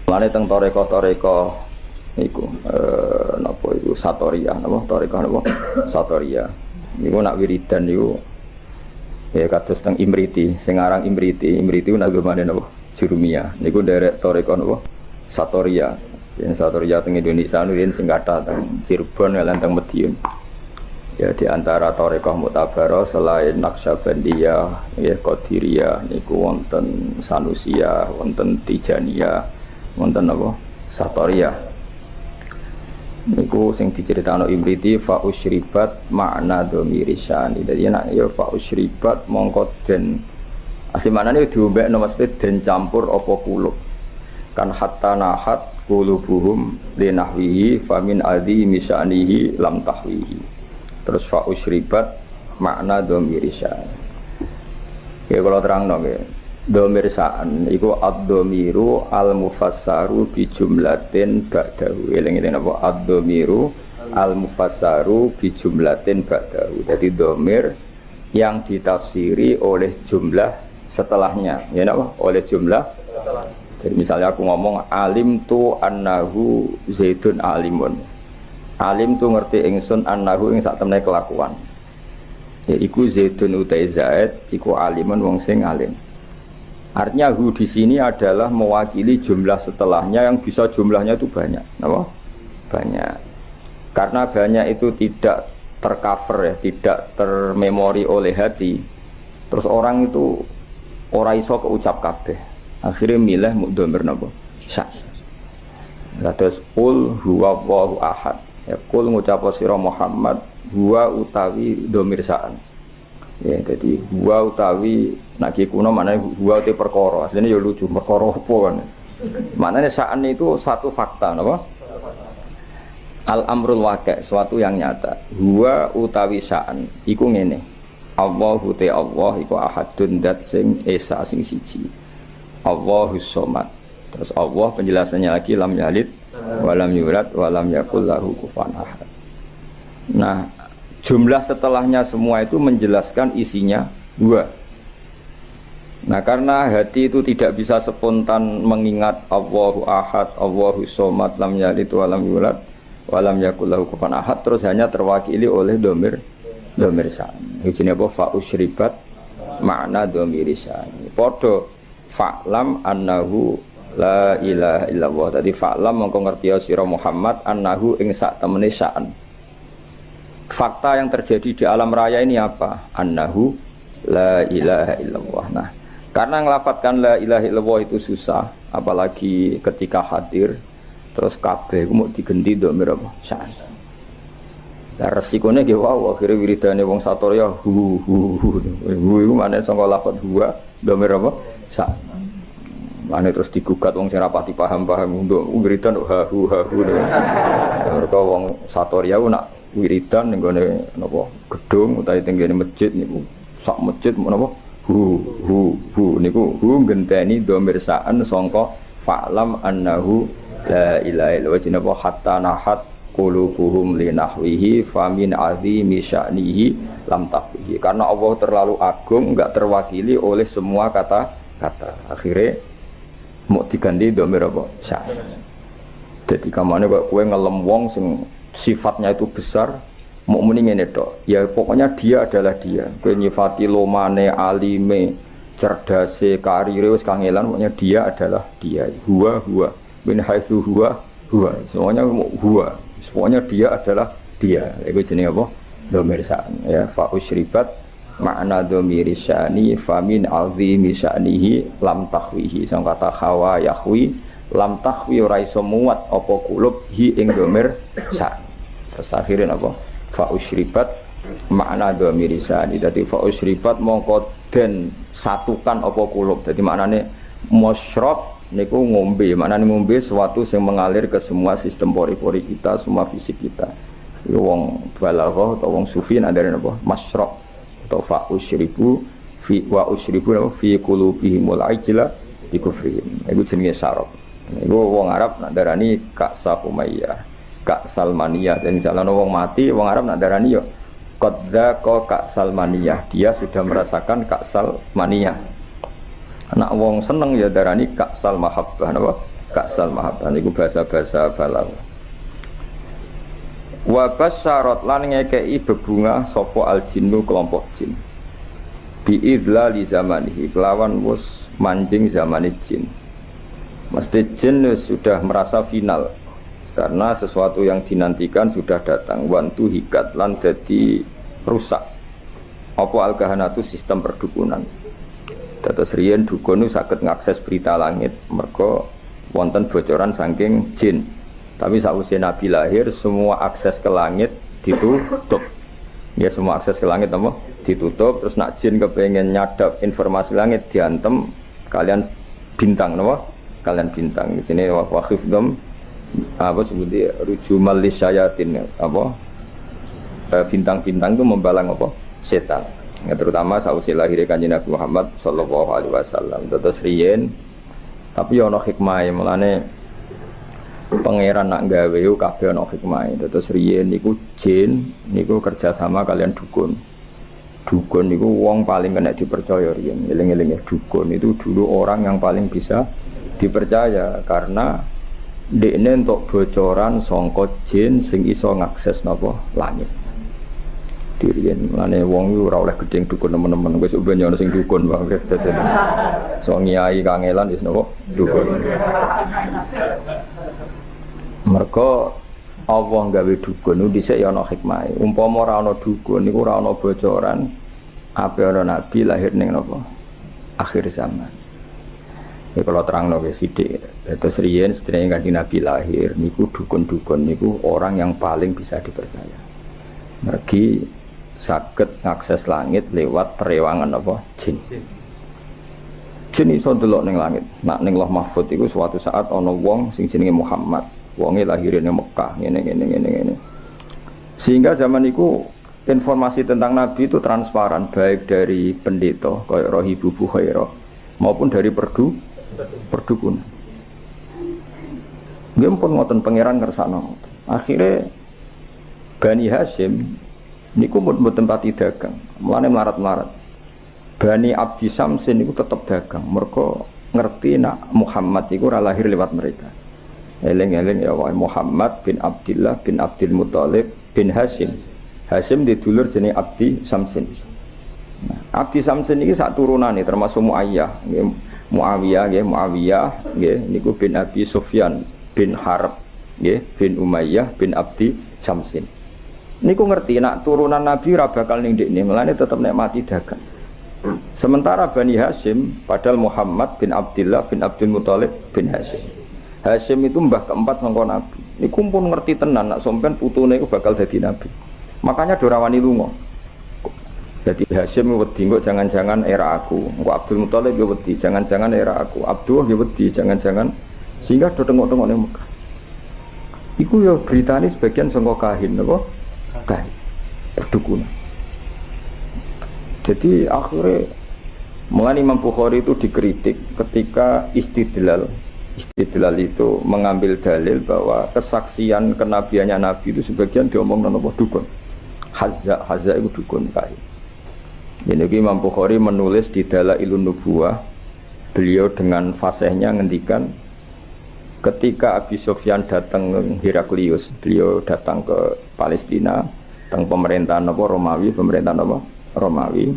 Mulane teng toreko-toreko niku napa iku Satoria napa toreko napa Satoria. Niku nak wiridan niku ya kados teng Imriti, sing aran Imriti ku nagamane napa Jurumiyah. Niku derek toreko napa Satoria. Yen Satoria teng Indonesia niku sing kathah teng Cirebon lan teng Madiun. Ya di antara thariqah Mu'tabarah selain Naqsyabandiyah, ya Qadiriyah niku wonten Sanusiyah, wonten Tijaniyah, wonten apa? Satoriyah. Niku sing diceritakno Imriti fa usyribat makna dhamirisani. Dadi nek ya fa usyribat mongko den asli maknane diombekno mesti den campur apa kulub. Kan hatta nahat qulubuhum linahwihi famin adhi misanihi lam tahwihi. Terus fa usyribat makna dhamirisan. Ya kalau terangno nggih. Dhamirsaan iku ad-dhamiru al-mufassaru bi jumlatin ba'dahu. Eling-eling apa ad-dhamiru al-mufassaru bi jumlatin ba'dahu. Jadi dhamir yang ditafsiri oleh jumlah setelahnya. Ya napa? Oleh jumlah setelah. Jadi misalnya aku ngomong alim tu annahu zaidun alimun. Alim tu ngerti ingsun annahu ing sak temene kelakuan. Ya iku zaidun utai zaid iku alimun wong sing alim. Artinya hu di sini adalah mewakili jumlah setelahnya yang bisa jumlahnya itu banyak. Napa? Banyak. Karena banyak itu tidak tercover ya, tidak termemori oleh hati. Terus orang itu ora iso keucap kabeh. Akhirnya milih mudhamir napa? Sa. Terus qul huwallahu ahad. Ya kul ngucap sira Muhammad huwa utawi dhamirsaan. Ya jadi huwa utawi naki kuno maknane huwa te perkara. Asline ya lucu, perkara apa kan. Maknane sa'an itu satu fakta napa? Al-amrul waqi', suatu yang nyata. Huwa utawi sa'an iku ngene. Allahu te Allah iku ahadun dat sing esa sing siji. Allahus somad. Terus Allah penjelasannya lagi lam yalid walam yulad walam yakul lahu kufuwan ahad. Nah, jumlah setelahnya semua itu menjelaskan isinya dua. Nah, karena hati itu tidak bisa spontan mengingat Allahu ahad, Allahu somad, lam yalid walam yulad walam yakul lahu kufuwan ahad, terus hanya terwakili oleh dhamir san. Ujine apa fa usyribat makna dhamirisan. Padha fa'lam annahu la ilaha illallah. Tadi fa'lam mongko ngerti sira Muhammad annahu ing sak temene sa'an. Fakta yang terjadi di alam raya ini apa? Annahu la ilaha illallah. Nah, karena ngelafatkan la ilaha illallah itu susah, apalagi ketika hadir terus kabeh mau digenti dhamir apa? Sa'an. Lah resikone nggih wae akhire wiridane wong Satoria hu iku maknane saka lafadz huwa dhamir apa? Sa'an. Mane terus digugat wong sing rapati paham-paham untuk wiridan hahu. Mergo wong Satoria ku nak wiridan ning gone napa gedung utawa teng ngene masjid niku sak masjid menapa hu niku hu ngenteni dhamir sa'an sangka fa'lam annahu la ilaha illallah hatta nahat qulubuhum linahwihi famin azimi sya'nihi lam tahwihi. Karena Allah terlalu agung enggak terwakili oleh semua kata-kata. Akhirnya mau diganti dhamir apa? Sa'an. Jadi kamane kok kowe ngelem wong sing sifatnya itu besar, mau muni ngene tok. Ya pokoknya dia adalah dia. Kowe nyifati lomane, alime, cerdase, karire wis kangelan, pokoknya dia adalah dia. Huwa min haitsu huwa. Semuanya huwa. Pokoknya dia adalah dia. Iku jenenge apa? Dhamir sa'an. Ya fa usyribat makna dhamirisani famin azimi sya'nihi lam tahwihi. Sang kata khawa yahwi lam tahwi ora iso muat apa kulub hi ing dhamir sa. Terus akhirin apa? Fa usyribat makna dhamirisani. Dadi fa usyribat mongko den satukan apa kulub. Dadi maknane musyrab niku ngombe. Maknane ngombe sesuatu yang mengalir ke semua sistem pori-pori kita, semua fisik kita. Iku wong balaghah atau wong sufi ndare apa? Masyrab atau fa usyribu fi wa usyribu fi qulubihimul ajla bi kufrihim. Iku jenenge syarab. Iku wong Arab nak darani Ka'sa Humayyah, Ka'sal maniyah. Dan misalnya wong mati, wong Arab nak darani yo qadza Ka'sal maniyah. Dia sudah merasakan Ka'sal maniyah. Nak wong seneng ya darani Ka'sal mahabbah napa? Kasal mahabbah niku bahasa-bahasa balaghah. Wa basyarat lan ngekei bebungah sapa al-jinnu kelompok jin. Bi idlali zamanihi kelawan wis manjing zamane jin. Mesti jin sudah merasa final karena sesuatu yang dinantikan sudah datang. Wantu hikat lan dadi rusak. Apa al-kahanatu sistem perdukunan. Dados riyen dukun saged ngakses berita langit mergo wonten bocoran saking jin. Tapi sausé Nabi lahir semua akses ke langit ditutup. Ya semua akses ke langit apa? Ditutup. Terus nak jin kepengen nyadap informasi langit diantem kalian bintang napa? Kalian bintang. Di sini wa khifdum apa sebutnya rujumal lisyayatin apa? Bintang-bintang itu membalang apa? Setan. Ya, terutama sausé lahir Kanjeng Nabi Muhammad sallallahu alaihi wasallam. Terus riyen tapi ana hikmahe mulane pangeran nak gawe yo kabeh ana hikmahe. Terus riyen niku jin niku kerja sama kalian dukun. Dukun niku wong paling kena dipercaya riyen. Eling-eling ya dukun itu dulu orang yang paling bisa dipercaya karena dekne entuk bocoran sangka jin sing iso ngakses napa langit. Diriyen mulane wong ora oleh gedeng dukun teman-teman wis ben yo ana sing dukun wae dadi. So nyai kangelan wis napa dukun. Mergo Allah gawe dukun niku dhisik ya ana hikmahe. Umpama ora ana dukun niku ora ana bocoran ape ana nabi lahir ning napa? Akhir zaman. Ya kalau terangno wis sithik. Dados riyen sedherenge Kanjeng Nabi lahir niku dukun-dukun niku orang yang paling bisa dipercaya. Mergi saged ngakses langit lewat perewangan apa? Jin. Jin iso ndelok ning langit. Nak ning Lauh Mahfuz iku suatu saat ana wong sing jenenge Muhammad. Wonge lahirnya Mekah ngene. Sehingga zaman itu informasi tentang Nabi itu transparan baik dari pendeta kayak Rohibu Bukhairah maupun dari perdukunan. Nggih pun ngoten pangeran kersane. Akhirnya Bani Hashim niku mboten pati dagang, mulane melarat-melarat. Bani Abdi Samsin niku tetep dagang, mergo ngerti nak Muhammad iku ora lahir lewat mereka. Eling-eling ya wae Muhammad bin Abdillah bin Abdul Muthalib bin Hashim. Hashim di dulur jenenge Abdi Samsin. Nah, Abdi Samsin iki sak turunane termasuk Muayyah, nggih Muawiyah nggih niku bin Abi Sufyan bin Harb nggih bin Umayyah bin Abdi Samsin. Niku ngerti nak turunan Nabi ora bakal ning ndekne, melane tetep nek mati dagang. Sementara Bani Hashim padahal Muhammad bin Abdillah bin Abdul Muthalib bin Hashim. Hashim itu mbah keempat sangka Nabi. Niku pun ngerti tenan nak sampean putune iku bakal dadi nabi. Makanya ora wani lunga. Jadi Hashim wedi kok jangan-jangan era aku. Engko Abdul Muthalib yo wedi jangan-jangan era aku. Abdullah yo wedi jangan-jangan sehingga do tengok-tengok ning Mekah. Iku yo beritane sebagian sangka kahin napa? Kahin. Perdukunan. Jadi akhirnya mulai Imam Bukhari itu dikritik ketika istidlal itu mengambil dalil bahwa kesaksian kenabiannya Nabi itu sebagian diomong nopo dukun. Hazza itu dukun kain. Jadi Imam Bukhari menulis di Dalailun Nubuwah, beliau dengan fasihnya ngendikan ketika Abi Sufyan datang ke Heraklius, beliau datang ke Palestina, teng pemerintahan apa Romawi, pemerintahan apa Romawi.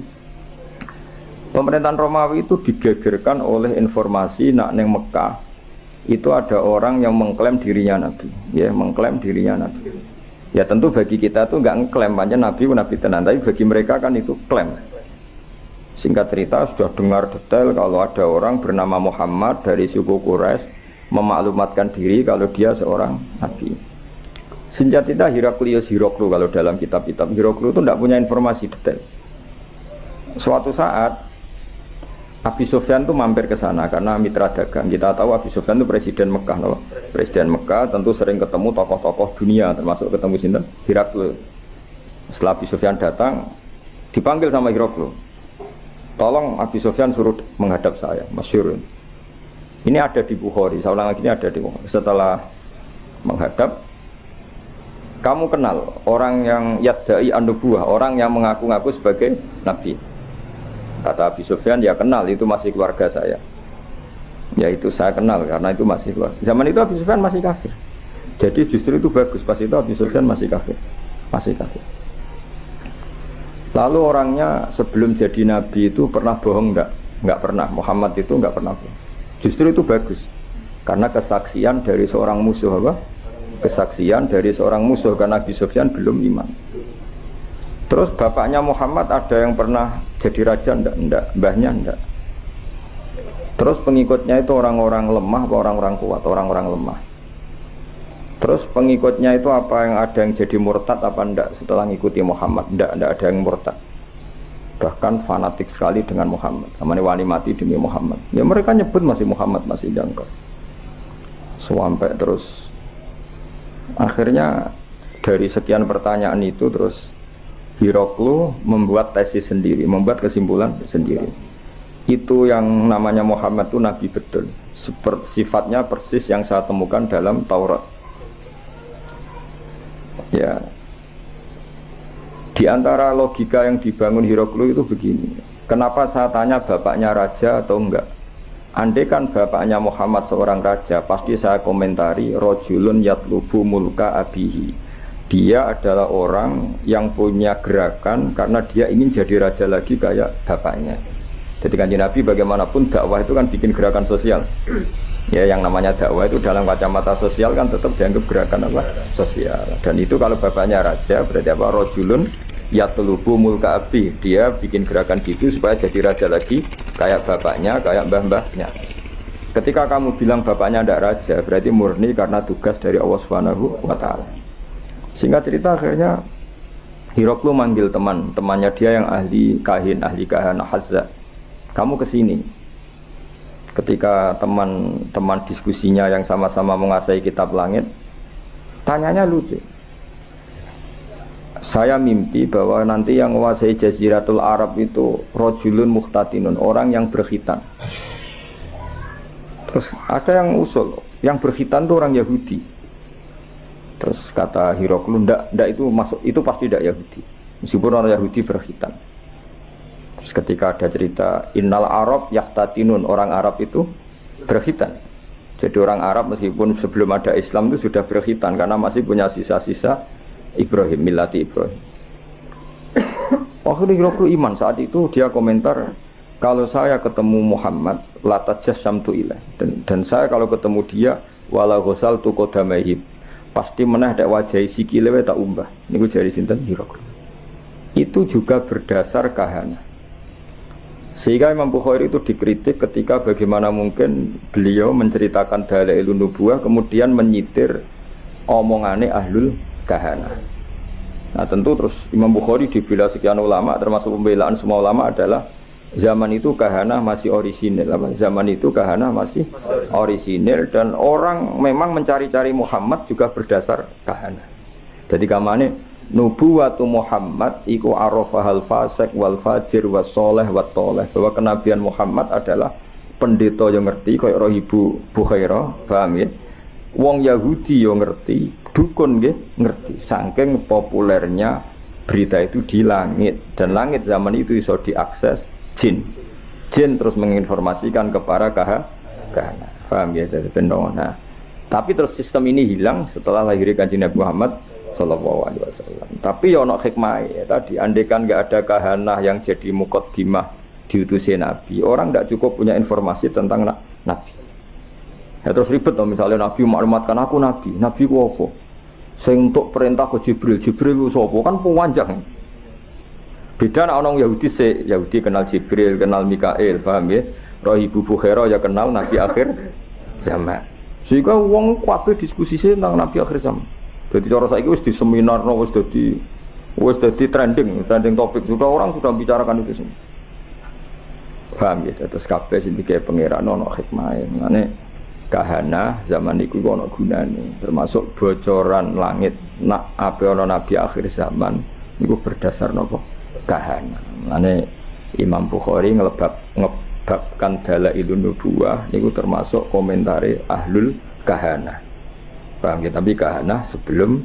Pemerintahan Romawi itu digegerkan oleh informasi nak neng Mekah itu ada orang yang mengklaim dirinya Nabi, ya mengklaim dirinya Nabi. Ya tentu bagi kita tuh nggak ngeklaim aja Nabi tenan, tapi bagi mereka kan itu klaim. Singkat cerita sudah dengar detail kalau ada orang bernama Muhammad dari suku Quraisy memaklumatkan diri kalau dia seorang Nabi. Senjata Heraklius Hiroklu kalau dalam kitab-kitab Hiroklu itu tidak punya informasi detail. Suatu saat Abi Sufyan itu mampir ke sana karena mitra dagang. Kita tahu Abi Sufyan itu presiden Mekah, no? Presiden Mekah tentu sering ketemu tokoh-tokoh dunia, termasuk ketemu sinten Heraklius. Setelah Abi Sufyan datang, dipanggil sama Heraklius. Tolong Abi Sufyan suruh menghadap saya, masyhur. Ini ada di Bukhari, saya ulang lagi ini ada di Bukhari. Setelah menghadap, kamu kenal orang yang yadda'i an-nubuwah, orang yang mengaku-ngaku sebagai nabi. Kata Abi Sufyan, ya kenal, itu masih keluarga saya. Ya itu saya kenal karena itu masih luas. Zaman itu Abu Sufyan masih kafir. Jadi justru itu bagus, pas itu Abu Sufyan masih kafir. Masih kafir. Lalu orangnya sebelum jadi nabi itu pernah bohong enggak? Enggak pernah. Muhammad itu enggak pernah bohong. Justru itu bagus. Karena kesaksian dari seorang musuh apa? Kesaksian dari seorang musuh karena Abu Sufyan belum iman. Terus bapaknya Muhammad ada yang pernah jadi raja enggak? Enggak, mbahnya enggak. Terus pengikutnya itu orang-orang lemah atau orang-orang kuat? Orang-orang lemah. Terus pengikutnya itu apa yang ada yang jadi murtad apa enggak setelah ngikuti Muhammad? Enggak ada yang murtad. Bahkan fanatik sekali dengan Muhammad. Namanya wani mati demi Muhammad. Ya mereka nyebut masih Muhammad, masih jangkau. Sampai terus akhirnya dari sekian pertanyaan itu terus Hiroklu membuat tesis sendiri, membuat kesimpulan sendiri. Itu yang namanya Muhammad itu nabi betul. Sifatnya persis yang saya temukan dalam Taurat. Ya, di antara logika yang dibangun Hiroklu itu begini. Kenapa saya tanya bapaknya raja atau enggak? Andai kan bapaknya Muhammad seorang raja, pasti saya komentari rojulun yatlubu mulka abihi. Dia adalah orang yang punya gerakan karena dia ingin jadi raja lagi kayak bapaknya. Jadi kanjeng Nabi bagaimanapun dakwah itu kan bikin gerakan sosial. Ya yang namanya dakwah itu dalam kacamata sosial kan tetap dianggap gerakan apa? Sosial. Dan itu kalau bapaknya raja berarti apa? Rojulun yatlubu mulka abi. Dia bikin gerakan gitu supaya jadi raja lagi kayak bapaknya, kayak mbah-mbahnya. Ketika kamu bilang bapaknya tidak raja, berarti murni karena tugas dari Allah Subhanahu wa taala. Singkat cerita akhirnya Hiroklu manggil temannya dia yang ahli kahana Hazza. Kamu kesini. Ketika teman-teman diskusinya yang sama-sama menguasai kitab langit, tanyanya lucu. Saya mimpi bahwa nanti yang menguasai Jaziratul Arab itu rojulun muhtatinun, orang yang berkhitan. Terus ada yang usul, yang berkhitan itu orang Yahudi. Terus kata Hiroklu, ndak itu masuk, itu pasti ndak Yahudi. Meskipun orang Yahudi berkhitan. Terus ketika ada cerita innal Arab yahtatinun, orang Arab itu berkhitan. Jadi orang Arab meskipun sebelum ada Islam itu sudah berkhitan karena masih punya sisa-sisa Ibrahim, millati Ibrahim. Waktu Hiroklu iman saat itu dia komentar, kalau saya ketemu Muhammad la tajassamtu ilaih, dan saya kalau ketemu dia wala ghasaltu qadamaihi, pasti meneh dak wajahi sikile wae tak umbah. Niku jari sinten Hiroklu. Itu juga berdasar kahana. Sehingga Imam Bukhari itu dikritik ketika bagaimana mungkin beliau menceritakan dalailun nubuwah kemudian menyitir omongane ahlul kahana. Nah tentu terus Imam Bukhari dibela sekian ulama, termasuk pembelaan semua ulama adalah zaman itu kahana masih orisinil. Zaman itu kahana masih orisinil dan orang memang mencari-cari Muhammad juga berdasar kahana. Jadi kamane nubuwatu Muhammad iku arafahal fasik wal fajir was soleh wat toleh, bahwa kenabian Muhammad adalah pendeta yang ngerti kaya roh Ibu Bukhairah, paham ya? Wong Yahudi yang ngerti, dukun nggih ngerti. Saking populernya berita itu di langit, dan langit zaman itu iso diakses jin. Jin terus menginformasikan kepada kahana. Paham ya dari pendongan. Nah, tapi terus sistem ini hilang setelah lahirnya Kanjeng Nabi Muhammad Sallallahu Alaihi Wasallam. Tapi ya ono hikmah ya tadi, andaikan nggak ada kahanah yang jadi muqaddimah diutusi Nabi, orang nggak cukup punya informasi tentang Nabi. Ya terus ribet loh, misalnya Nabi maklumatkan aku Nabi ku apa? Sing untuk perintah ke Jibril ku sapa? Kan panjang. Beda nak orang Yahudi Yahudi kenal Jibril, kenal Mikail, paham ya? Roh Ibu Bukhairah ya kenal Nabi akhir zaman. Sehingga wong kabeh diskusi tentang Nabi akhir zaman. Jadi cara saiki wis di seminar, wis dadi trending topik, sudah orang sudah bicarakan itu semua. Paham ya? Terus kabeh sing dikek pangeran ono hikmahe. Mane kahana zaman iku ono gunane, termasuk bocoran langit nak ape ono nabi akhir zaman niku berdasar napa? Kahana. Mane Imam Bukhari ngebabkan dalailun nubuwah niku termasuk komentari ahlul kahana. Paham ya? Tapi kahana sebelum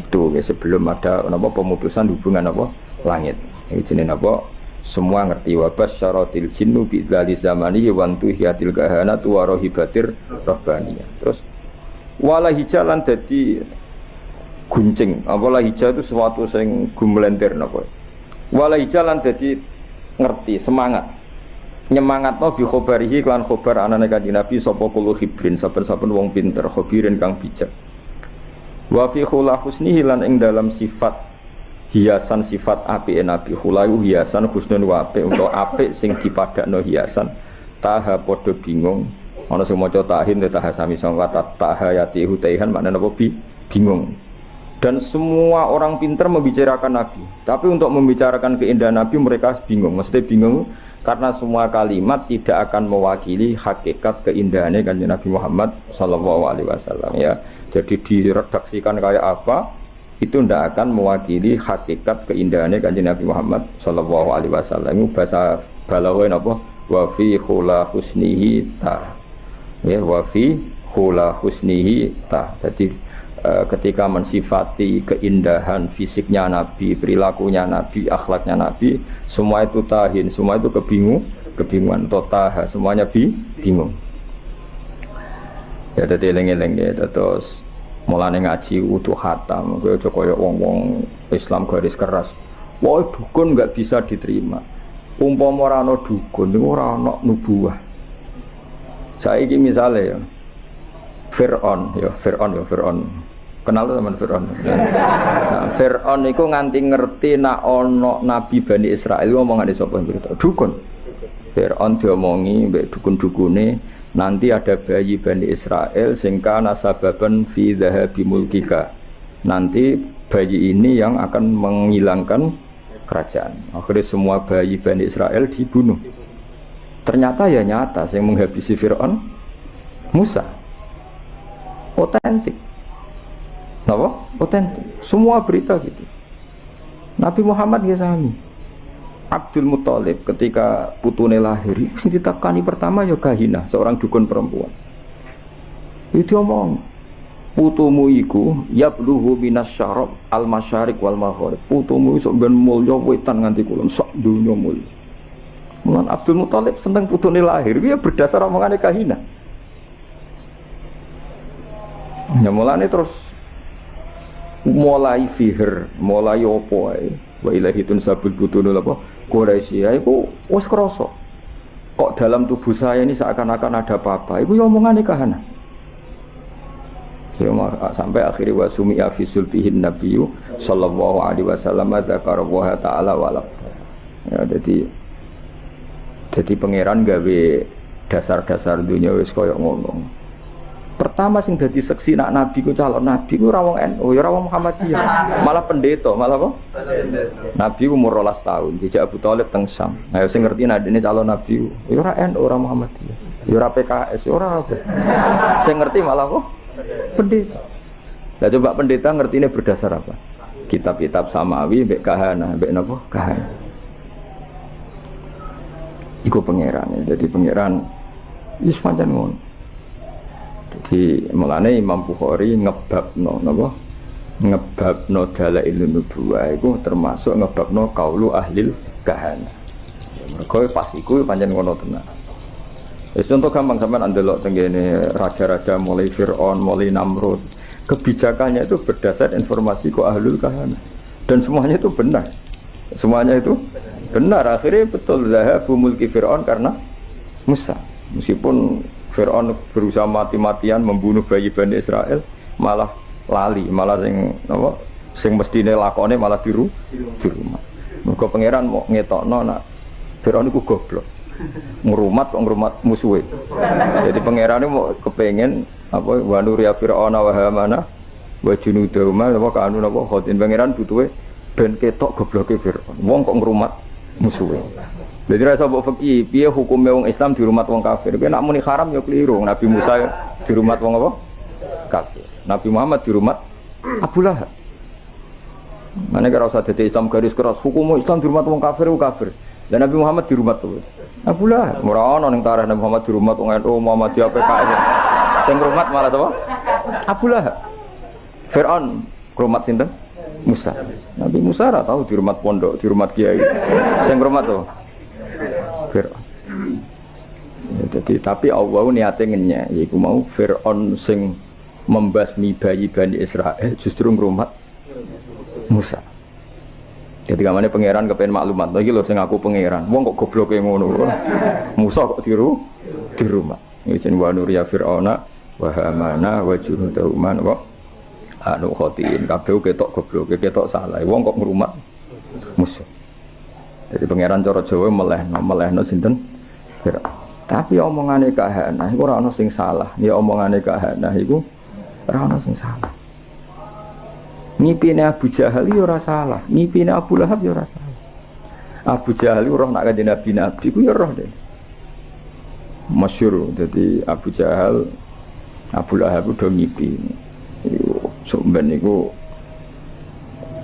itu ya, sebelum ada apa pemutusan hubungan apa langit. Ini jenenge apa? Semua ngerti wa basyaratil jinnu bi dzali zamani wa tuhiyatil kahanatu wa rahibatir rabbaniyah. Terus wala hijalan dadi guncing. Apa hija itu sesuatu sing gumlentir napa. Wala hijalan dadi ngerti semangat. Nyemangatno bi khabarihi lan khabar anane kanjeng Nabi sapa kulo khibrin saben-saben wong pinter khabirin kang bijak. Wa fi khula husnihi lan ing dalam sifat hiasan sifat apike Nabi khulayu hiasan husnun wa apik utawa apik sing dipadakno hiasan taha padha bingung ana sing maca tahin taha sami sangka tahayati hutaihan maknane apa bingung. Dan semua orang pintar membicarakan Nabi, tapi untuk membicarakan keindahan Nabi mereka bingung. Maksudnya bingung karena semua kalimat tidak akan mewakili hakikat keindahannya kanjeng Nabi Muhammad SAW ya. Jadi diredaksikan kayak apa itu tidak akan mewakili hakikat keindahannya kanjeng Nabi Muhammad SAW. Itu bahasa balaghah apa? Wa fi khula husnihi ta. Ya, wa fi khula husnihi ta. Jadi ketika mensifati keindahan fisiknya Nabi, perilakunya Nabi, akhlaknya Nabi, semua itu tahin, semua itu kebingungan, totaha, semuanya bingung. Ya dadi eling-eling ya terus mulane ngaji utuh khatam, kowe aja kaya wong-wong Islam garis keras. Wah, dukun enggak bisa diterima. Umpama ora ana dukun, niku ora ana nubuwah. Saiki misale ya Fir'aun. Kenal tuh teman Fir'aun. Nah, Fir'aun itu nganti ngerti nak ono Nabi Bani Israel ngomongan di sapa gitu. Dukun. Fir'aun diomongi mbek dukun-dukune nanti ada bayi Bani Israel sing kana sababan fi dhahabi mulkika. Nanti bayi ini yang akan menghilangkan kerajaan. Akhirnya semua bayi Bani Israel dibunuh. Ternyata ya nyata yang menghabisi Fir'aun Musa. Otentik. Apa? Otentik. Semua berita gitu. Nabi Muhammad ya sami. Abdul Muthalib ketika putune lahir, sing ditakani pertama ya Kahina, seorang dukun perempuan. Itu omong, putumu iku yabluhu minas syarab al masyariq wal maghrib. Putumu iso ben mulya wetan nganti kulon sak donya mulya. Mulan Abdul Muthalib seneng putune lahir, dia berdasar omongane Kahina. Ya mulane terus mulai fiher, mulai opo ae. Wa ilahitun sabul butunul apa? Quraisy iku wis krasa. Kok dalam tubuh saya ini seakan-akan ada apa-apa. Iku ya omongane Kahana. Sampai akhirnya wasumi fi sulbihin nabiyyu sallallahu alaihi wasallam dzakara wa ta'ala walab. Ya jadi pangeran gawe dasar-dasar dunia wis koyo ngono. Pertama sing dadi seksi nak nabi ku calon nabi ku ora wong NU ya ora wong Muhammadiyah, malah pendeta, malah apa? Nabi umur 12 tahun, dijak Abu Thalib teng Syam. Ayo sing ngerti nadine calon nabi ya ora NU, ora Muhammadiyah, ya ora PKS, ya ora apa. Sing ngerti malah apa? Pendeta. Lah coba pendeta ngertine berdasar apa? Kitab-kitab samawi mbek kahana, mbek napa? Kahana. Iku pangeran ya. Jadi pangeran wis pancen ngono. Jadi mulane Imam Bukhari ngebabno napa? Ngebabno dalailun nubuwah iku termasuk ngebabno qaulu ahlil kahana. Mergo pas iku pancen ngono tenan. Wis contoh gampang sampean ndelok tengene raja-raja mulai Fir'aun, mulai Namrud. Kebijakannya itu berdasar informasi ku ahlul kahana. Dan semuanya itu benar. Semuanya itu benar. Akhirnya betul zahabu mulki Fir'aun karena Musa. Meskipun Fir'aun berusaha mati-matian membunuh bayi Bani Israel, malah lali, malah sing mestine lakone malah di rumah. Mergo pangeran mau ngetokno nak Fir'aun iku goblok. Ngrumat kok ngrumat musuhe. Jadi pangeran mau kepengen apa wa nuriya Fir'auna wa Hamana wa junudahuma apa kanu napa khotin pangeran butuhe ben ketok gobloke Fir'aun. Wong kok ngrumat musuhe. Jadi rasa mbok fikih piye hukume wong Islam di rumah wong kafir. Kowe nak muni haram ya keliru. Nabi Musa di rumah wong apa? Kafir. Nabi Muhammad di rumah Abu Lahab. Mane kira usah dadi Islam garis keras. Hukum Islam di rumah wong kafir ku kafir. Dan Nabi Muhammad di rumah sebut Abu Lahab. Ora ono ning tarikh Nabi Muhammad di rumah wong NU Muhammadiyah PKS. Sing rumat malah sapa? Abu Lahab. Fir'aun rumat sinten? Musa. Nabi Musa ora tahu di rumah pondok, di rumah kiai. Sing rumah tuh Fir'aun. Ya, jadi, tapi Allah niate ngenyek, yaiku mau Fir'aun sing membasmi bayi Bani Israel justru ngrumat Musa. Jadi kamane pangeran kepen maklumat, iki lho sing aku pangeran. Wong kok gobloke ngono. Musa kok di rumah. Iki jeneng wa nuriya Fir'auna wa hamana wa junudahuma kok anu khotiin kabeh ketok gobloke, ketok salah. Wong kok ngrumat Musa. Jadi pangeran cara Jawa melehno sinten Fir'aun. Tapi omongane Kahana iku ora ana sing salah. Ya omongane Kahana iku ora ana sing salah. Ngipine Abu Jahal ya ora salah, ngipine Abu Lahab ya ora salah. Abu Jahal roh nak kanjeng Nabi ku ya roh deh. Masyhur dadi Abu Jahal Abu Lahab do ngipi. Iku sampeyan niku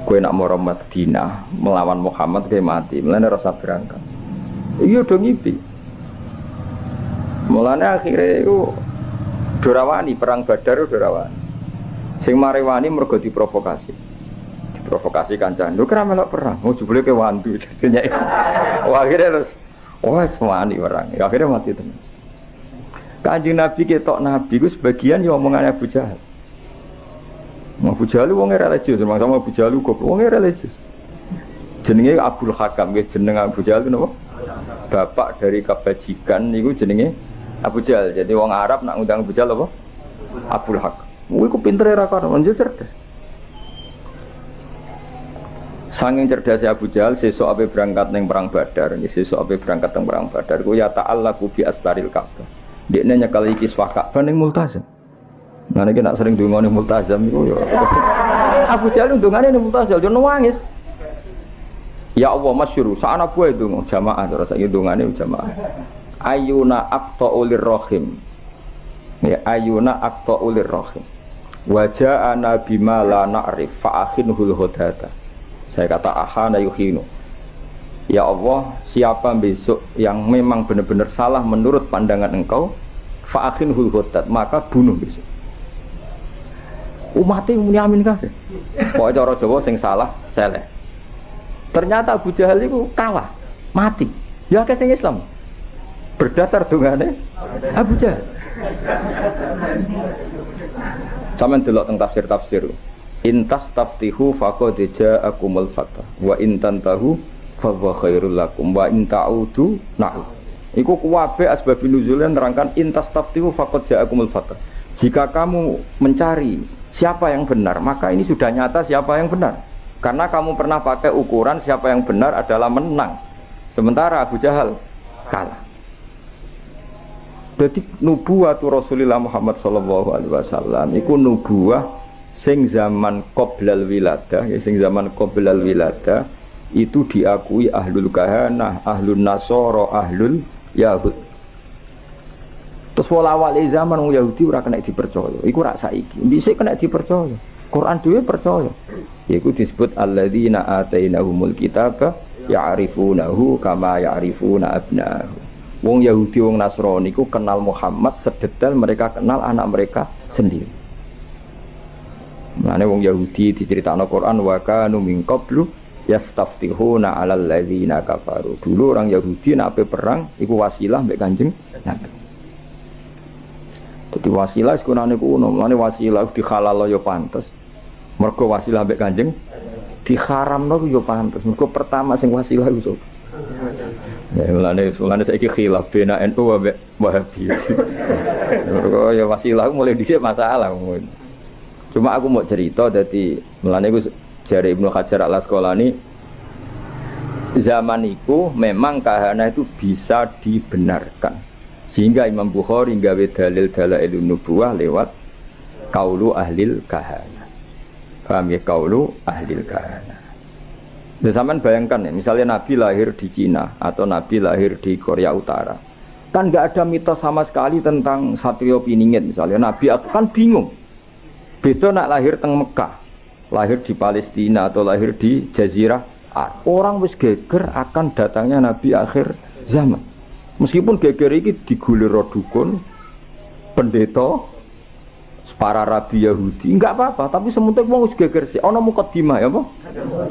kowe nak mara Madinah melawan Muhammad kowe mati, mulane ora usah berangkat. Iya do ngipi. Mulane akhire iku dorawani perang Badar dorawani. Sing marewani mergo diprovokasi. Diprovokasi kancane. Lho kira melok perang. Oh jebule ke wandu jadinya. Wah akhire terus wes wani perang. Akhire mati tenan. Kanjeng Nabi ketok Nabi ku sebagian ya omongane Abu Jahal. Abu Jahal wong religius, sama Abu Jahal goblok wong religius. Jenenge Abdul Hakam, jeneng Abu Jahal napa? Bapak dari kebajikan niku jenenge Abu Jahal. Jadi wong Arab nak ngundang Abu Jahal apa? Abdul Hakam. Iku pintere ra karo, njuk cerdas. Saking cerdasnya Abu Jahal sesuk ape berangkat ning perang Badar, sesuk ape berangkat ning perang Badar ku ya ta'allaqu bi astaril Ka'bah. Dekne nyekel iki kiswah Ka'bah ning Multazam. Nah iki nak sering ndongane Multazam iku ya. Abu Jahal ndongane ning Multazam yo nangis. Ya Allah masyhur, sakana buah itu jamaah terus saiki ndongane jamaah. Ayuna aqta'ulir rahim. Ya ayuna aqta'ulir rahim. Waja'ana bima la na'rif fa'akhinhul hodata. Saya kata ahana yukhinu. Ya Allah, siapa besok yang memang benar-benar salah menurut pandangan engkau, fa'akhinhul hodat, maka bunuh besok. Umatnya muni amin kabeh. Pokoke cara Jawa sing salah seleh. Ternyata Abu Jahal itu kalah, mati. Ya akeh sing Islam. Berdasar dungane Abu Jahal. Sampeyan delok teng tafsir-tafsir. Intas taftihu faqad ja'akumul fatah wa intantahu fa huwa khairul lakum wa in ta'udu na'ud. Iku kuwabe asbabun nuzulnya nerangkan intas taftihu faqad ja'akumul fatah. Jika kamu mencari siapa yang benar, maka ini sudah nyata siapa yang benar. Karena kamu pernah pakai ukuran siapa yang benar adalah menang. Sementara Abu Jahal kalah. Jadi nubuwatu Rasulullah Muhammad sallallahu alaihi wasallam iku nubuwah sing zaman qoblal wiladah, ya sing zaman qoblal wiladah itu diakui ahlul kahanah, ahlul nasara, ahlul yahud. Terus awal zaman wong Yahudi ora kena dipercaya. Iku rak saiki. Dhisik kena dipercaya. Quran dhewe percaya. Yaiku disebut alladzina atainahumul kitaba ya'rifunahu kama ya'rifuna abna'ahum. Wong Yahudi wong Nasrani ku kenal Muhammad sedetail mereka kenal anak mereka sendiri. Mane wong Yahudi diceritakno Quran wa kanu min qablu yastaftihuna 'alal ladzina kafaru. Dulu orang Yahudi nek ape perang iku wasilah mbek Kanjeng Nabi. Dadi wasilah sekunane kuno, mane wasilah dihalal ya pantes. Mergo wasilah mbek Kanjeng diharamno ya pantes. Mergo pertama sing wasilah iku ya mulane saiki khilaf bena NU ambek Wahabi. Ya wasilah mulai dhisik masalah. Cuma aku mau cerita dadi mulane iku jare Ibnu Hajar Al-Asqalani zaman iku memang kahana itu bisa dibenarkan. Sehingga Imam Bukhari gawe dalil dalailun nubuwah lewat qaulu ahlil kahana. Paham ya qaulu ahlil kahana. Zaman bayangkan ya, misalnya Nabi lahir di Cina atau Nabi lahir di Korea Utara, kan nggak ada mitos sama sekali tentang Satrio Piningit misalnya. Nabi aku kan bingung. Beda nak lahir teng Mekah, lahir di Palestina atau lahir di Jazirah Arab. Orang wis geger akan datangnya Nabi akhir zaman. Meskipun geger ini digulir dukun, pendeta, para rabi Yahudi, enggak apa-apa, tapi sementing wong wis geger sih. Ana mukadimah ya apa?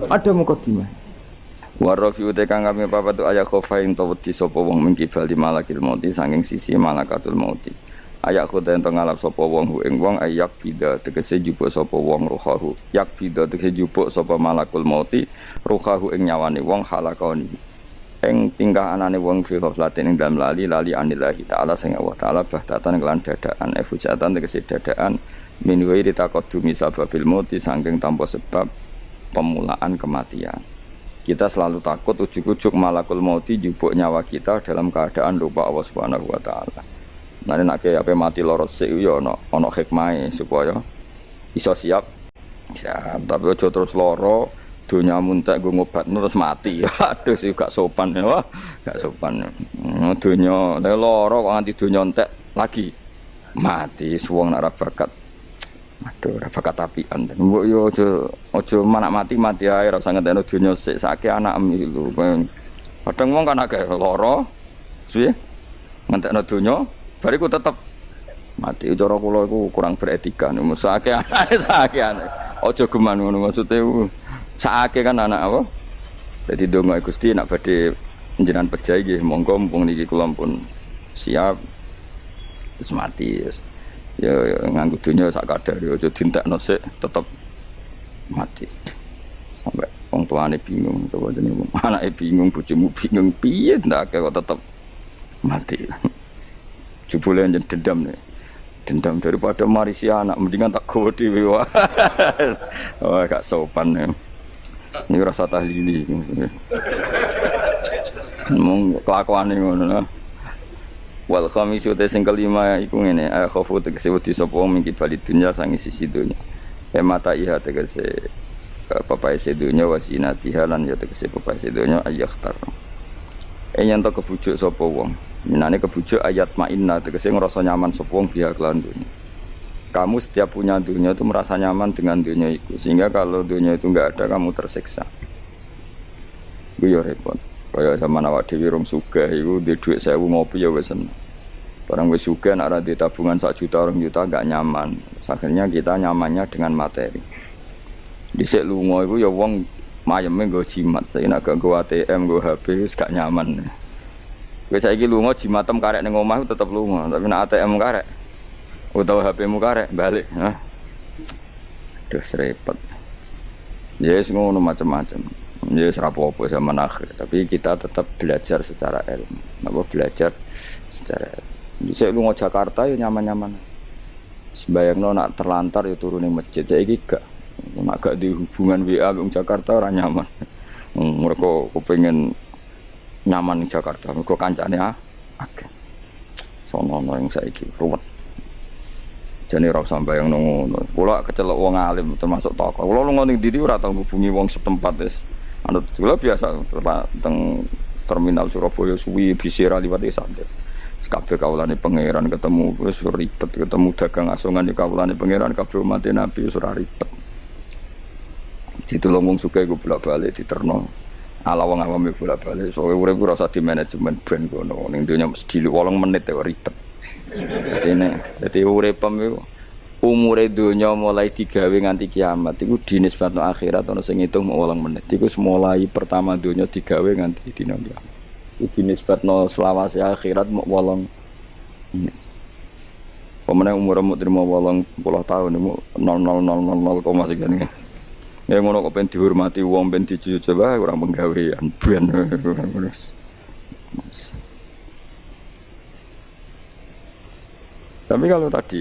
Ada mukadimah. Warafi uta kang kami papat tu ayat khofain to wedi sapa wong mingkibal di malakil mauti saking sisi malakatul mauti. Ayat khoda ento ngalap sapa wong hu ing wong ayak bida tegese jupuk sapa wong ruhahu. Yak bida tegese jupuk sapa malakul mauti ruhahu ing nyawane wong halakoni. Ing tingkah anane wong fi ghaflatin ing dalem lali anillahi taala sing Allah taala bahtatan kelan dadakan efujatan tegese dadakan min ghairi taqaddumi sababil mauti saking tanpa sebab pemulaan kematian. Kita selalu takut ujuk-ujuk malakul mauti jupuk nyawa kita dalam keadaan lupa Allah Subhanahu wa taala. Nane nek ape mati loro sik yo ana hikmahe supaya iso siap. Ya, tapi aja terus loro donya muntek nggo ngobatno terus mati. Aduh sih gak sopan ya. Wah, gak sopan. Donya loro kok nganti donya entek lagi mati wong nek ora bakat. Aduh ora bakat apian. Mbok yo aja manak mati ae ora usah ngentekno donya sik sake anakmu lho. Kadang wong kan akeh loro. Piye? Ngentekno donya bariku tetep mati. Cara kula iku kurang beretika niku. Sakake anake sakake anake. Aja geman ngono maksude sakake kan anak apa? Dadi donga Gusti nek badhe njenengan pejahi nggih monggo mumpung niki kula pun siap wis mati. Ya nganggo donya sak kadar aja dintekno sik tetep mati. Sampai wong tuane bingung coba jenenge anake bingung bojomu bingung piye ndak kok tetep mati. Jebule njen dendam nih. Dendam daripada marisi anak mendingan tak gawe dhewe wae. Oh gak sopan nih. Ini rasa tahlili. Mung kelakuane ngono. Wal khamisu te sing kelima iku ngene, khofu tegese wedi sapa wong mingki bali dunya sangi sisi dunya. Mata iha tegese papae sedunya wasinatiha lan ya tegese papae sedunya ayakhtar. Yen to kebujuk sapa wong. Minane kebujuk ayat ma'inna tegese ngrasa nyaman sapa wong biha kelan dunya. Kamu setiap punya dunia itu merasa nyaman dengan dunia itu, sehingga kalau dunia itu enggak ada kamu tersiksa. Gue yo repot. Kaya zaman awak dhewe rong sugih iku duwe dhuwit 1000 ngopi ya wis seneng. Barang wis sugih nek ora duwe tabungan 1 juta 2 juta enggak nyaman. Akhirnya kita nyamannya dengan materi. Dhisik lunga iku ya wong mayeme nggo jimat, saiki nek nggo ATM, nggo HP wis gak nyaman. Wis saiki lunga jimatem karek ning omah tetep lunga, tapi nek ATM karek utawa HP-mu karek balik, nah. Duh repot. Ya wis ngono macam-macam. Ya wis rapopo zaman akhir, tapi kita tetap belajar secara ilmu. Napa belajar secara ilmu. Dhisik lunga Jakarta ya nyaman-nyaman. Sembayangno nak terlantar ya turune masjid. Saiki gak. Nek gak di hubungan WA wong Jakarta ora nyaman. Mereka kepengin nyaman di Jakarta, mereka kancane akeh. Sono yang saiki ruwet. Jane ora usah mbayang ngono. Kula kecelok wong alim termasuk tokoh. Kula lunga ning ndi ora tau ngubungi wong setempat wis. Anut kula biasa teng terminal Surabaya suwi bisira liwat santet. Kabeh kawulane pangeran ketemu wis ribet, ketemu dagang asongan di kawulane pangeran kabeh umat Nabi wis ora ribet. Ditulung wong sugih iku bolak-balik diterno. Ala wong awame bolak-balik. Soale urip ora usah di manajemen brand kono. Ning donya mesti 8 menit kok ribet. Dadi uripem iku umure donya mulai digawe nganti kiamat iku dinisbatno akhirat ana sing ngitung 8 menit. Iku mulai pertama donya digawe nganti dina kiamat. Iku dinisbatno selawase akhirat mok 8 menit. Pemene umurmu trimo 80 tahun iku 0000 sekian. Ya ngono kok ben dihormati wong ben dijujuk wae ora penggawean ben. Tapi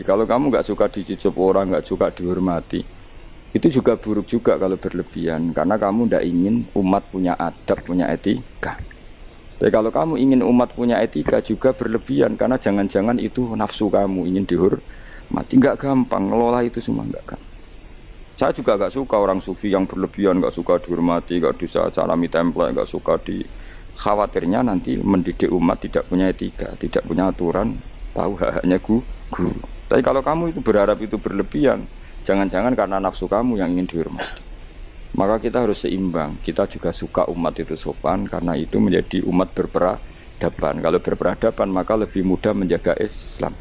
kalau kamu nggak suka dicucup orang, nggak suka dihormati, itu juga buruk juga kalau berlebihan, karena kamu tidak ingin umat punya adab, punya etika. Tapi kalau kamu ingin umat punya etika juga berlebihan, karena jangan-jangan itu nafsu kamu ingin dihormati, nggak gampang ngelola itu semua nggak gampang. Saya juga nggak suka orang sufi yang berlebihan, nggak suka dihormati, nggak bisa salami template, nggak suka khawatirnya nanti mendidik umat tidak punya etika, tidak punya aturan, tahu hak-haknya guru. Tapi kalau kamu itu berharap itu berlebihan, jangan-jangan karena nafsu kamu yang ingin dihormati. Maka kita harus seimbang. Kita juga suka umat itu sopan, karena itu menjadi umat berperadaban. Kalau berperadaban maka lebih mudah menjaga Islam.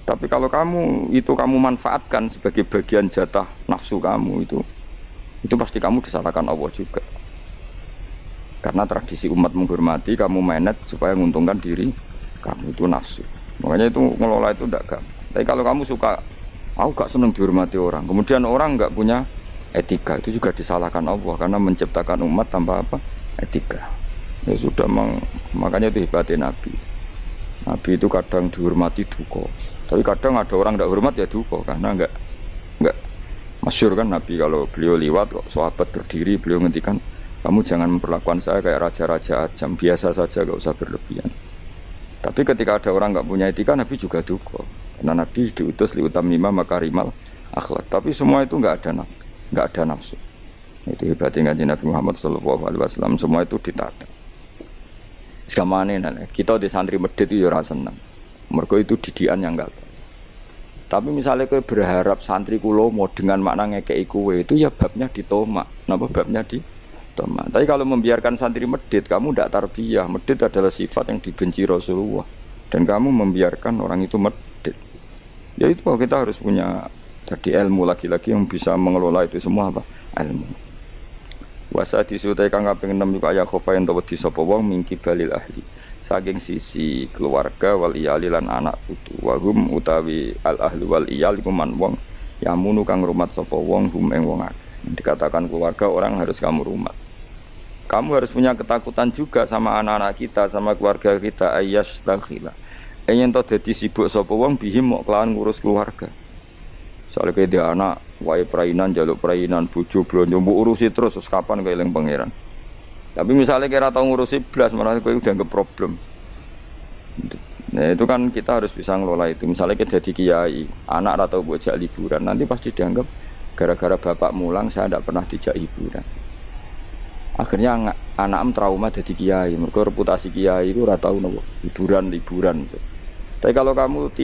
Tapi kalau kamu manfaatkan sebagai bagian jatah nafsu kamu itu pasti kamu disalahkan Allah juga. Karena tradisi umat menghormati, kamu manage supaya menguntungkan diri kamu, itu nafsu. Makanya itu ngelola itu tidak gampang. Tapi kalau kamu suka, aku gak senang dihormati orang, kemudian orang gak punya etika, itu juga disalahkan Allah karena menciptakan umat tanpa apa? Etika. Ya sudah, makanya itu hebatnya Nabi. Nabi itu kadang dihormati duka, tapi kadang ada orang tidak hormat ya duka karena enggak masyhur kan Nabi kalau beliau liwat kok sahabat berdiri, beliau ngendikan, kamu jangan memperlakukan saya kayak raja-raja ajam, biasa saja, gak usah berlebihan. Tapi ketika ada orang enggak punya etika, Nabi juga duka karena Nabi diutus liutamima makarimal akhlak. Tapi semua itu enggak ada nafsu. Itu hebatnya Nabi Muhammad SAW, semua itu ditata. Sekamane kita di santri medit itu ya rasa senang. Mergo itu didikan yang enggak. Tapi misalnya kowe berharap santri kulo mau dengan makna ngekeki kowe, itu ya babnya ditomak. Napa babnya ditomak. Tapi kalau membiarkan santri medit, kamu ndak tarbiyah. Medit adalah sifat yang dibenci Rasulullah dan kamu membiarkan orang itu medit. Ya itu kita harus punya tadi ilmu lagi-lagi yang bisa mengelola itu semua apa? Ilmu. Wasa disutai kang kaping 6 juga ya khofain to wedi sapa wong mingki balil ahli saking sisi keluarga wal iyali lan anak putu wahum utawi al ahli wal iyal iku man wong yamunu kang rumat sapa wong hum ing wong akeh. Dikatakan keluarga, orang harus kamu rumat. Kamu harus punya ketakutan juga sama anak-anak kita, sama keluarga kita, ayas takhila yen to dadi sibuk sapa wong bihim mok kelawan ngurus keluarga. Soalnya kayak dia anak, wae perainan, jaluk perainan, bojo blonjo, mbok urusi terus kapan kowe eling pangeran. Tapi misalnya kira tau ngurusi blas, malah kowe udah nggak problem. Nah itu kan kita harus bisa ngelola itu. Misalnya kita jadi kiai, anak atau bocah liburan, nanti pasti dianggap gara-gara bapak mulang saya tidak pernah dijak hiburan. Akhirnya anak trauma jadi kiai, mereka reputasi kiai itu ora tau nopo liburan. Tapi kalau kamu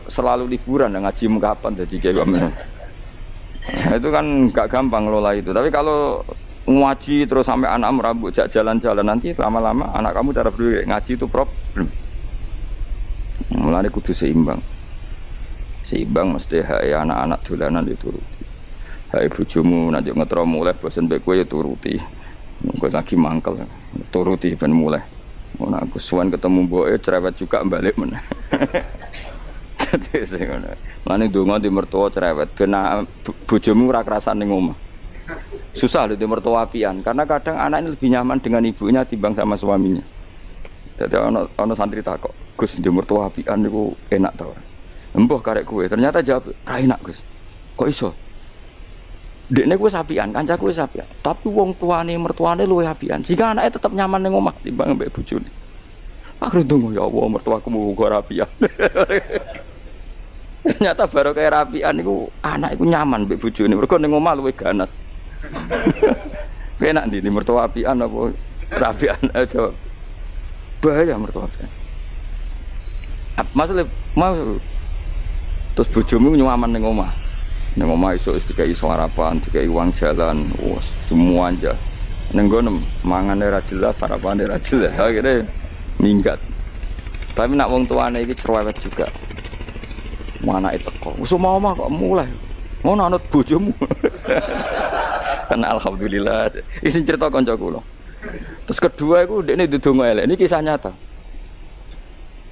selalu liburan, ngaji kapan jadi kiai kamu? Nah, itu kan gak gampang ngelola itu. Tapi kalau ngaji terus sampai anak merambut jalan-jalan, nanti lama-lama anak kamu cara ngaji itu problem. Mulane kudu seimbang. Seimbang mesti hak anak-anak dolanan dituruti. Hak bojomu nanti ngetro mulai bosen mbek kowe ya turuti. Kowe lagi mangkel, turuti ben mulai. Ngono aku suwen ketemu mboke cerewet juga balik meneh. Dadi sing ngono. Mane donga di mertua cerewet ben bojomu ora kerasan ning omah. Susah lho di mertua apian karena kadang anak ini lebih nyaman dengan ibunya timbang sama suaminya. Dadi ana santri takok, "Gus, di mertua apian niku enak ta ora?" "Embuh karek kowe." Ternyata jawab, "Ra enak, Gus." "Kok iso?" "Dekne kuwi sapian, kancaku wis sapian, tapi wong tuane mertuane luwih apian. Jika anake tetep nyaman ning omah timbang mbek bojone." Akhire ndonga, "Ya Allah, mertuaku muga rapian." Ternyata baru kayak rapian iku anak iku nyaman mbek bojone, mergo ning omah luwih ganas. Enak ndi mertua apian apa rapian aja. Bahaya mertua apian. Maksudnya mau terus bojomu nyaman ning omah. Ning omah iso dikai sarapan, dikai uang jalan, wes semua aja. Ning ngono mangane ra jelas, sarapane ra jelas, akhirnya minggat. Tapi nak wong tuane iki cerewet juga. Anake teko. Wis omah kok mulai. Ngono anut bojomu. Karena alhamdulillah isin cerita kanca kula. Terus kedua iku dekne ndedonga elek. Ini kisah nyata.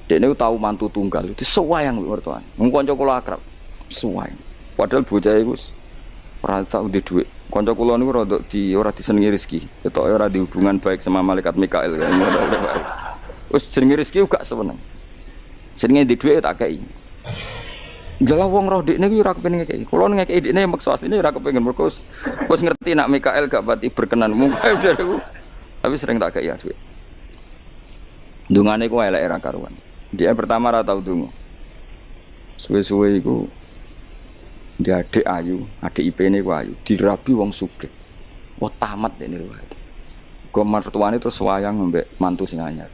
Dekne tahu mantu tunggal, itu suwayang mertuane. Wong kanca kula akrab. Suwayang. Padahal bocah iku ora tau duwe dhuwit. Kanca kula niku ora disenengi rezeki. Ketoke ora di hubungan baik sama malaikat Mikail. Wis jenenge rezeki gak seneng. Jenenge di dhuwit tak kei. Jelas wong roh dekne iki ora kepengin ngekeki. Kula ngekeki dekne maksa asline ora kepengin mergo wis ngerti nak Mikail gak pati berkenan mungkae jare. Tapi sering tak kei ya dhuwit. Dungane ku elek ra karuan. Dia pertama ora tau donga. Suwe-suwe iku dia adik ayu, adik IP-ne ku ayu, dirabi wong sugih. Wah tamat dekne ruwet. Kok mertuane terus wayang mbek mantu sing anyar.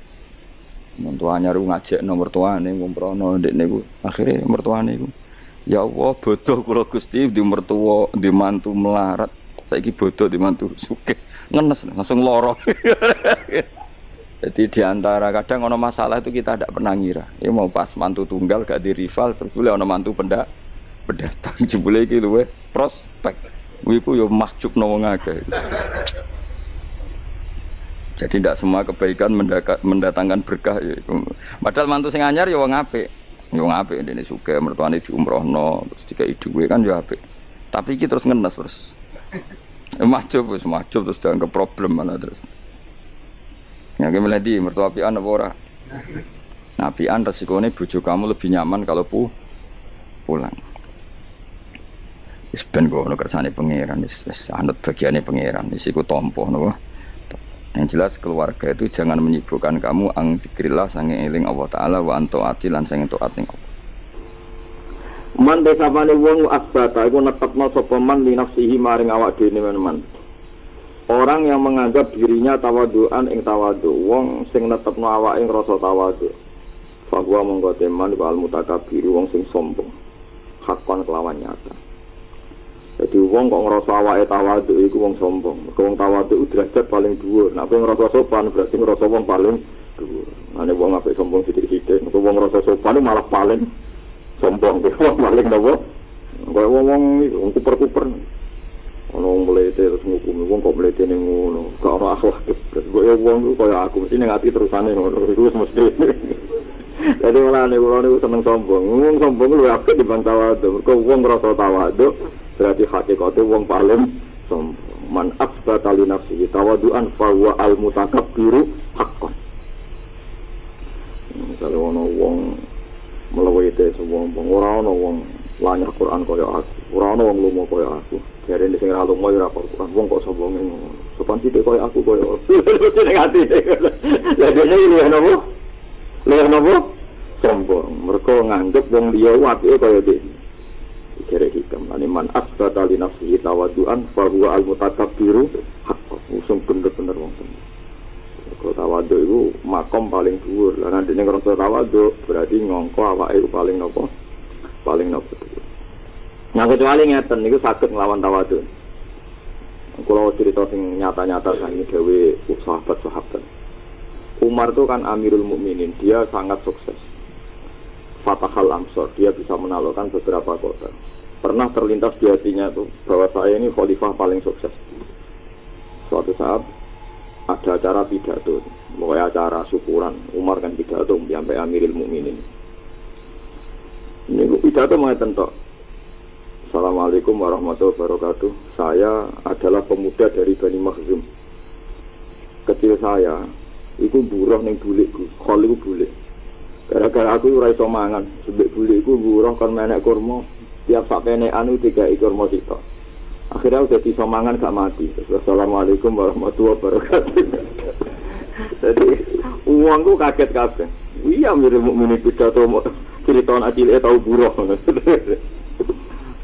Mantu anyar ngajak nomor mertuane ngomprono ndekne ku. Akhire mertuane ku, ya Allah bodoh kula Gusti di mertua di mantu melarat. Saiki bodoh di mantu sugih. Ngenes langsung lara. Jadi di antara kadang ono masalah itu kita tidak pernah ngira. Ya mau pas mantu tunggal gak di rival terus boleh ono mantu pendatang jebule iki luwe prospek. Iku yo mahjub wong akeh. Jadi tidak semua kebaikan mendatangkan berkah ya. Padahal mantu sing anyar ya wong apik. Ya wong apik dene sugih mertuane diumrohno terus dikai dhuwit kan ya apik. Tapi iki terus ngenes terus. Mahjub terus dianggap problem mana terus. Ya gimana di mertua apian apa ora? Nah, apian resikonya bojo kamu lebih nyaman kalau pulang. Wis ben ngono kersane pangeran wis anut bagiane pangeran wis iku tampa napa. Yang jelas keluarga itu jangan menyibukkan kamu ang zikrillah sange eling Allah taala wa antaati lan sange taat ning Allah. Man desapane wong asbata iku netepno sapa man li nafsihi maring awak dhewe men. Orang yang menganggap dirinya tawaduan ing tawadu, wong sing netepno awake ngrasa tawadu. Fahuwa mongko teman wal mutakabbir wong sing sombong. Hakon kelawan nyata. Jadi wong kok ngrasa awake tawadu iku wong sombong. Wong tawadu derajat paling dhuwur. Nek ngrasa sopan berarti ngrasa wong paling dhuwur. Nek wong apik sombong sithik-sithik, nek wong ngrasa sopan malah paling sombong. Wong paling nopo? Kaya wong kuper-kuper. Ono mlete terus ngukumi wong kok mlete ning ngono gak ono akhlak kok ya wong kaya aku mesti ning ati terusane ngono iku mesti dadi ora nek ora seneng sombong wong sombong luwih apik dibanding tawadhu kok wong ngrasa tawadhu berarti hakikate wong paling sombong man asbata li nafsihi tawadhuan fa huwa al mutakabbiru haqqan kalau ono wong mlewete sombong ora ono wong lanyah Quran kaya aku ora ono wong lumo kaya aku jarene sing ora lumo ora Quran wong kok sombong ngono sopan sithik kaya aku kaya ning ati lha dene lha nopo sombong mergo nganggep wong liya apike kaya dene kira hikam man asbata li nafsihi tawadduan fa huwa al mutakabbiru haqqan usung bener-bener wong tenan kok tawadhu iku makom paling dhuwur lan nek ngrasa tawadhu berarti ngongko awake paling nopo nah kecuali ngeten niku saged nglawan tawadhu. Kalau cerita sing nyata-nyata sangi gawe sahabat-sahabat. Umar itu kan Amirul Mukminin, dia sangat sukses. Fatahal Amsor, dia bisa menaklukkan beberapa kota. Pernah terlintas di hatinya tuh bahwa saya ini khalifah paling sukses. Suatu saat ada acara pidato, mulai acara syukuran. Umar kan pidato sampai Amirul Mukminin. Ini pidato mengatakan toh, Assalamualaikum warahmatullahi wabarakatuh. Saya adalah pemuda dari Bani Makhzum. Kecil saya, itu buruh ning bulikku, khol iku bulik. Gara-gara aku ora iso mangan, sebab bulikku buruh kan menek kurma, tiap sak penekan itu 3 kurma sitok. Akhirnya udah iso mangan gak mati. Assalamualaikum warahmatullahi wabarakatuh. Jadi uangku kaget kabeh. Iya mirip mukmin pidato cerita anak cilik tau buruh.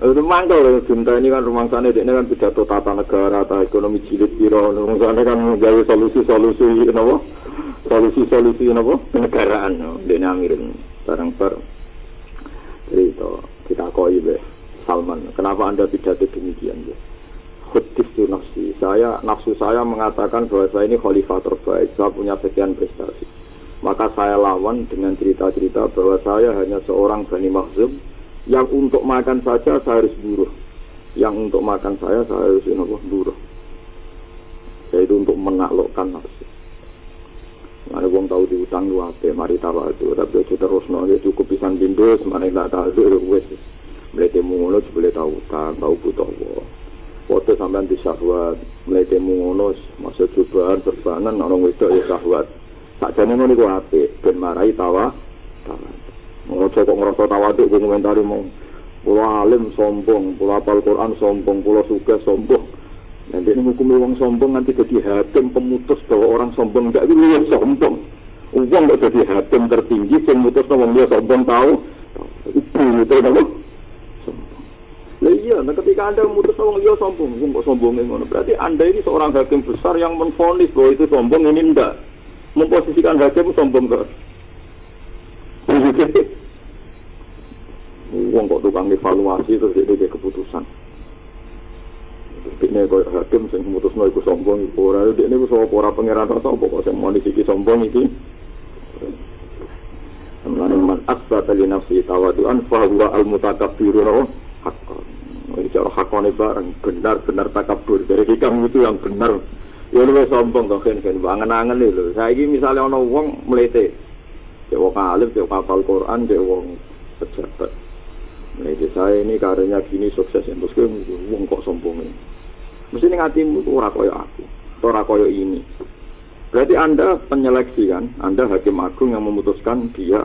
Mangkel junta ini kan rumangsane dekne kan pidato tata negara, tata ekonomi jilid piro, rumangsane kan gawe solusi-solusi napa? Solusi-solusi napa? Kenegaraan. Dekne amirin bareng-bareng. Cerita ditakoi be Salman, kenapa Anda pidato demikian ya? Khuddistu nafsi. Nafsu saya mengatakan bahwa saya ini khalifah terbaik, saya punya sekian prestasi. Maka saya lawan dengan cerita-cerita bahwa saya hanya seorang Bani Makhzum yang untuk makan saja saya harus buruh. Yang untuk makan saya harus buruh. Yaitu untuk menaklukkan nafsu. Mana wong tahu diutang lu ape, mari tawadhu, tapi aja terusno ya cukup pisan pindho semane tak tawadhu wis. Mletemu ngono boleh tahu utang, tahu butuh apa. Foto sampean di syahwat, mletemu ngono maksud cobaan serbanan orang wedok ya syahwat. Sakjane ngono iku apik, ben marai tawadhu. Ngono kok ngrasa tawadhu ku komentari mong kula alim sombong, kula hafal Quran sombong, kula sugih sombong. Nanti ini hukum wong sombong nanti jadi hakim pemutus bahwa orang sombong tidak itu dia sombong. Uang tidak jadi hakim tertinggi, yang mutus wong dia sombong tahu. Itu sombong. Lah iya, nah ketika Anda memutus wong dia sombong, kok sombongnya ngono. Berarti Anda ini seorang hakim besar yang menvonis bahwa itu sombong, ini enggak. Memposisikan hakim sombong terus. Uang kok tukang evaluasi terus dia keputusan. Dene koyo hakim sing mutusno iku sombong iku ora dene iku sapa ora pangeran sapa kok sing muni iki sombong iki. Man asbata li nafsi tawadu'an fa huwa al-mutakabbirun haqqan. Ini cara hakone bareng benar-benar takabur dari hikam itu yang benar. Ya luwih sombong to kan angen-angen lho. Saiki misale ana wong mlete. Cek wong alim, cek hafal Quran, cek wong pejabat. Mlete saya ini karirnya gini sukses ya terus wong kok sombong. Mesti ning atimu ora koyo aku, ora koyo ini. Berarti Anda penyeleksi kan, Anda hakim agung yang memutuskan dia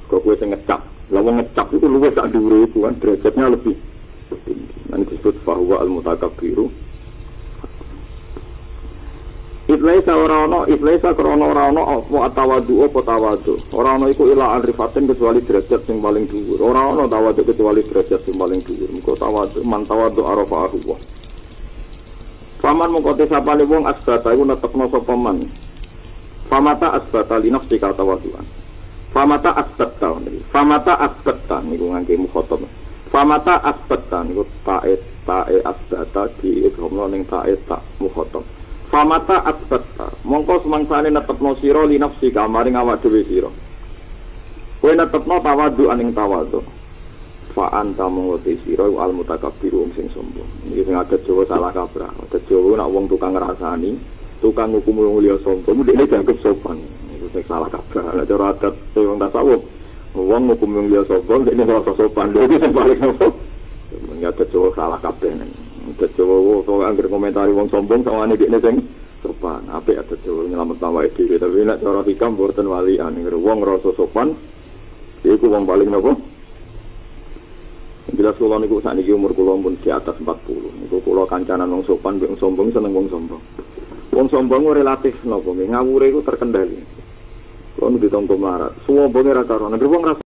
kok kowe sing ngecap. Lah wong ngecap itu luwih sak dhuwure iku kan derajatnya lebih tinggi. Nanti disebut bahwa al-mutakabbiru. Iblaisa krono ora ono apa tawadu apa tawadu. Ora ono iku ila arifatin kecuali derajat sing paling dhuwur. Ora ono tawadu kecuali derajat sing paling dhuwur. Engko tawadu man tawadu arafa Allah. Faman mengkote sapane wong asbata iku netepno sapa man. Famata asbata li nafsika tawaduan. Famata asbata niku ngangge mukhatab. Famata asbata niku tae asbata di ikramno ning tae tak mukhatab. Famata asbata mongko semangsane netepno sira li nafsika maring awak dhewe sira. Kowe netepno tawaduan ning tawadhu. Fa anta menguti sira al mutakabbiru sing sombong. Iki sing adat Jawa salah kaprah. Adat Jawa nek wong tukang ngrasani, tukang hukum wong liya sombong, dekne dianggap sopan. Iku sing salah kaprah. Nek cara adat wong tasawuf, wong hukum wong liya sombong, dekne ora sopan. Iki sing paling sopan. Adat Jawa salah kabeh. Adat Jawa kok anggere komentari wong sombong sawane dekne sing sopan. Apik adat Jawa nyelamet awake dhewe. Tapi nek cara hikam mboten walian. Wong rasa sopan, iku wong paling napa? Jelas kula niku sakniki umur kula pun di atas 40. Niku kula kancanan wong sopan, wong sombong seneng wong sombong. Wong sombong relatif napa nggih ngawure iku terkendali. Kula nu ditompo marat. Suwobonge ra karo nek wong